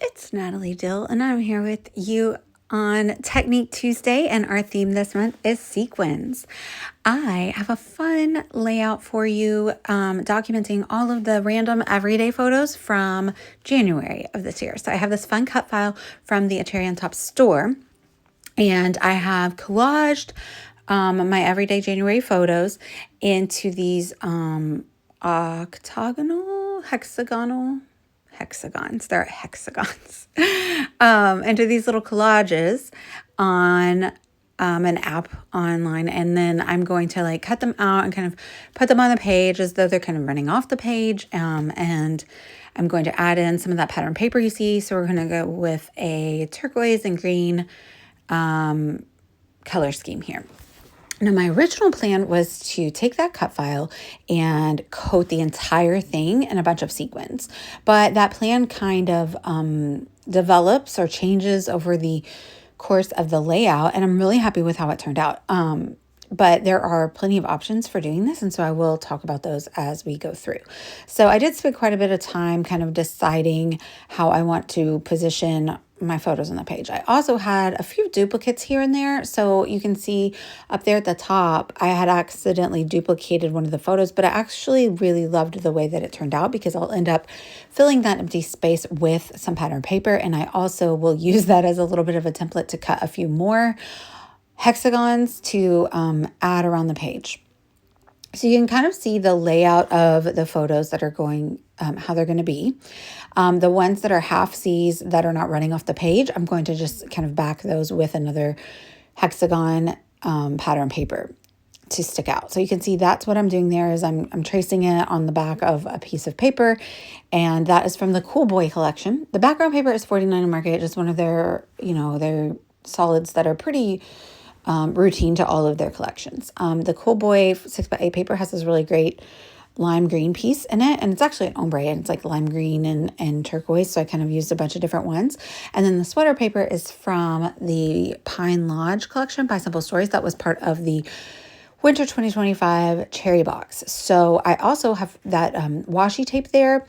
It's Natalie Dill, and I'm here with you on Technique Tuesday, and our theme this month is sequins. I have a fun layout for you, documenting all of the random everyday photos from January of this year. So I have this fun cut file from the Cherry on Top store, and I have collaged my everyday January photos into these hexagons. They're hexagons. Into these little collages on an app online. And then I'm going to cut them out and kind of put them on the page as though they're kind of running off the page. And I'm going to add in some of that pattern paper you see. So we're going to go with a turquoise and green color scheme here. Now, my original plan was to take that cut file and coat the entire thing in a bunch of sequins, but that plan kind of develops or changes over the course of the layout, and I'm really happy with how it turned out. But there are plenty of options for doing this, and so I will talk about those as we go through. So I did spend quite a bit of time kind of deciding how I want to position my photos on the page. I also had a few duplicates here and there. So you can see up there at the top, I had accidentally duplicated one of the photos, but I actually really loved the way that it turned out because I'll end up filling that empty space with some pattern paper. And I also will use that as a little bit of a template to cut a few more hexagons to add around the page. So you can kind of see the layout of the photos that are going, how they're going to be. The ones that are half C's that are not running off the page, I'm going to just kind of back those with another hexagon pattern paper to stick out. So you can see that's what I'm doing there is I'm tracing it on the back of a piece of paper, and that is from the Cool Boy collection. The background paper is $49 in Market, just one of their, their solids that are pretty routine to all of their collections. The Cool Boy 6x8 paper has this really great lime green piece in it, and it's actually an ombre, and it's like lime green and turquoise, so I kind of used a bunch of different ones. And then the sweater paper is from the Pine Lodge collection by Simple Stories. That was part of the Winter 2025 cherry box. So I also have that washi tape there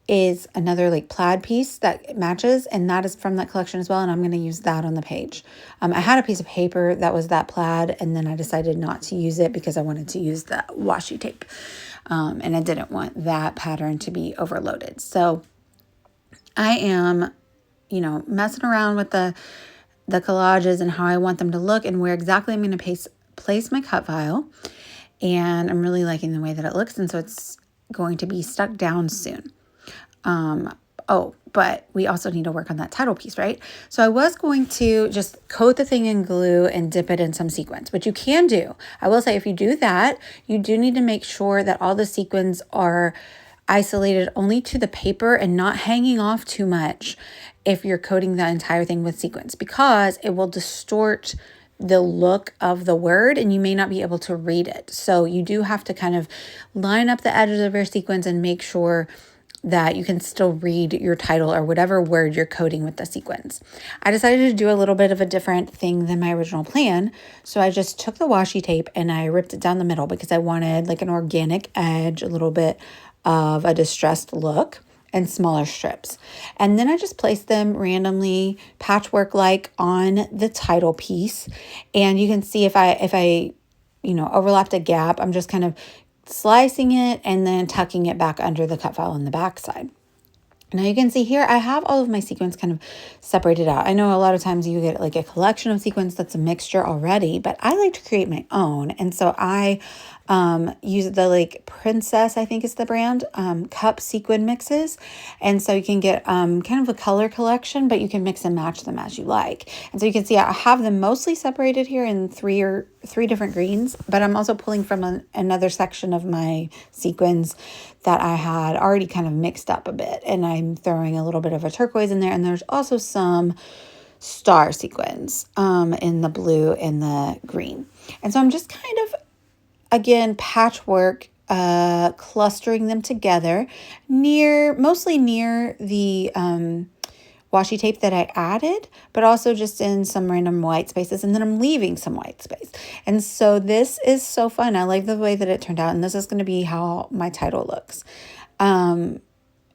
is another plaid piece that matches, and that is from that collection as well, and I'm going to use that on the page. I had a piece of paper that was that plaid, and then I decided not to use it because I wanted to use the washi tape, and I didn't want that pattern to be overloaded. So I am, messing around with the collages and how I want them to look and where exactly I'm going to place my cut file, and I'm really liking the way that it looks, and so it's going to be stuck down soon. But we also need to work on that title piece, right? So I was going to just coat the thing in glue and dip it in some sequins, which you can do. I will say if you do that, you do need to make sure that all the sequins are isolated only to the paper and not hanging off too much if you're coating the entire thing with sequins, because it will distort the look of the word and you may not be able to read it. So you do have to kind of line up the edges of your sequins and make sure that you can still read your title or whatever word you're coding with the sequins. I decided to do a little bit of a different thing than my original plan. So I just took the washi tape and I ripped it down the middle because I wanted an organic edge, a little bit of a distressed look, and smaller strips. And then I just placed them randomly patchwork-like on the title piece. And you can see if I overlapped a gap, I'm just kind of slicing it and then tucking it back under the cut file on the back side. Now you can see here, I have all of my sequins kind of separated out. I know a lot of times you get a collection of sequins that's a mixture already, but I like to create my own. And so I use the Princess, I think is the brand, cup sequin mixes. And so you can get kind of a color collection, but you can mix and match them as you like. And so you can see I have them mostly separated here in three different greens, but I'm also pulling from another section of my sequins that I had already kind of mixed up a bit. And I'm throwing a little bit of a turquoise in there. And there's also some star sequins in the blue and the green. And so I'm just kind of, again, patchwork, clustering them together mostly near the washi tape that I added, but also just in some random white spaces. And then I'm leaving some white space. And so this is so fun. I like the way that it turned out. And this is going to be how my title looks.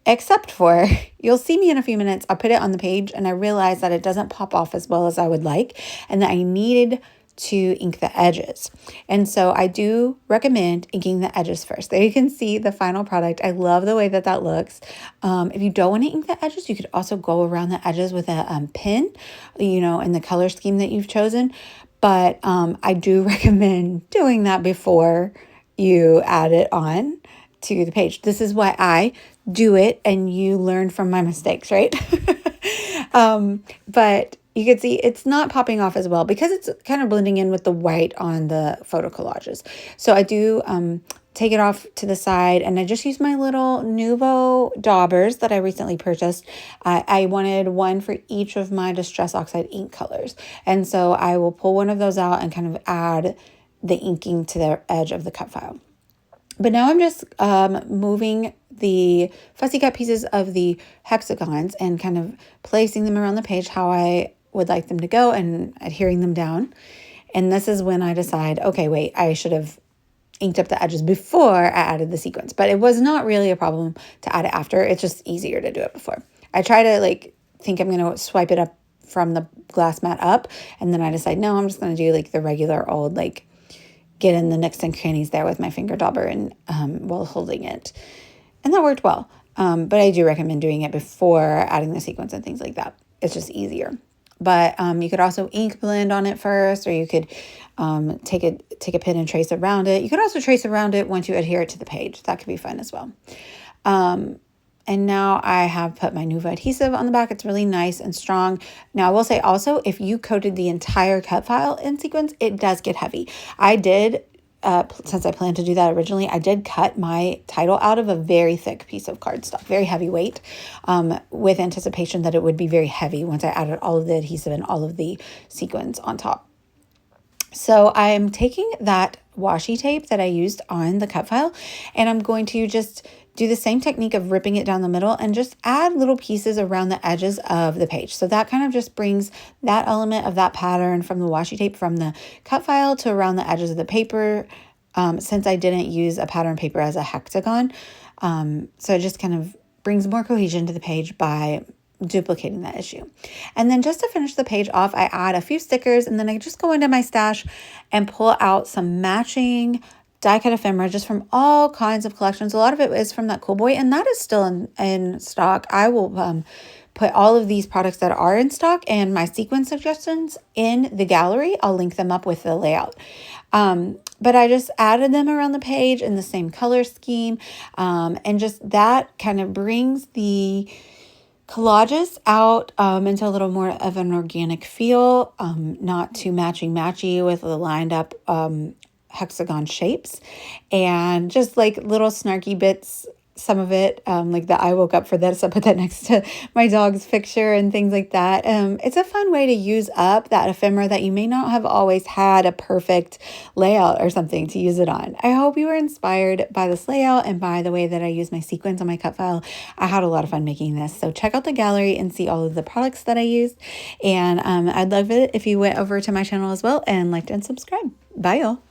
except for you'll see me in a few minutes. I'll put it on the page and I realize that it doesn't pop off as well as I would like and that I needed to ink the edges. And so I do recommend inking the edges first. There you can see the final product. I love the way that that looks. If you don't want to ink the edges, you could also go around the edges with a pin, in the color scheme that you've chosen. But I do recommend doing that before you add it on to the page. This is why I do it and you learn from my mistakes, right? But you can see it's not popping off as well because it's kind of blending in with the white on the photo collages. So I do take it off to the side and I just use my little Nuvo daubers that I recently purchased. I wanted one for each of my Distress Oxide ink colors. And so I will pull one of those out and kind of add the inking to the edge of the cut file. But now I'm just moving the fussy cut pieces of the hexagons and kind of placing them around the page how I would like them to go and adhering them down. And this is when I decide, okay, wait, I should have inked up the edges before I added the sequins. But it was not really a problem to add it after. It's just easier to do it before. I try to think I'm going to swipe it up from the glass mat up. And then I decide, no, I'm just going to do the regular old, get in the nooks and crannies there with my finger dauber and while holding it. And that worked well. But I do recommend doing it before adding the sequins and things like that. It's just easier. But you could also ink blend on it first, or you could take a pen and trace around it. You could also trace around it once you adhere it to the page. That could be fun as well. And now I have put my Nuvo adhesive on the back. It's really nice and strong. Now I will say also, if you coated the entire cut file in sequins, it does get heavy. I did, since I planned to do that originally, I did cut my title out of a very thick piece of cardstock, very heavyweight, with anticipation that it would be very heavy once I added all of the adhesive and all of the sequins on top. So I'm taking that washi tape that I used on the cut file and I'm going to just do the same technique of ripping it down the middle and just add little pieces around the edges of the page. So that kind of just brings that element of that pattern from the washi tape from the cut file to around the edges of the paper, since I didn't use a pattern paper as a hexagon. So it just kind of brings more cohesion to the page by duplicating that issue. And then just to finish the page off, I add a few stickers and then I just go into my stash and pull out some matching die cut ephemera just from all kinds of collections. A lot of it is from that Cool Boy and that is still in stock. I will put all of these products that are in stock and my sequence suggestions in the gallery. I'll link them up with the layout. But I just added them around the page in the same color scheme. And just that kind of brings the collages out into a little more of an organic feel, not too matchy with the lined up hexagon shapes, and just little snarky bits. Some of it, like the I woke up for this, I put that next to my dog's picture and things like that. It's a fun way to use up that ephemera that you may not have always had a perfect layout or something to use it on. I hope you were inspired by this layout and by the way that I use my sequins on my cut file. I had a lot of fun making this. So check out the gallery and see all of the products that I used. And I'd love it if you went over to my channel as well and liked and subscribed. Bye y'all.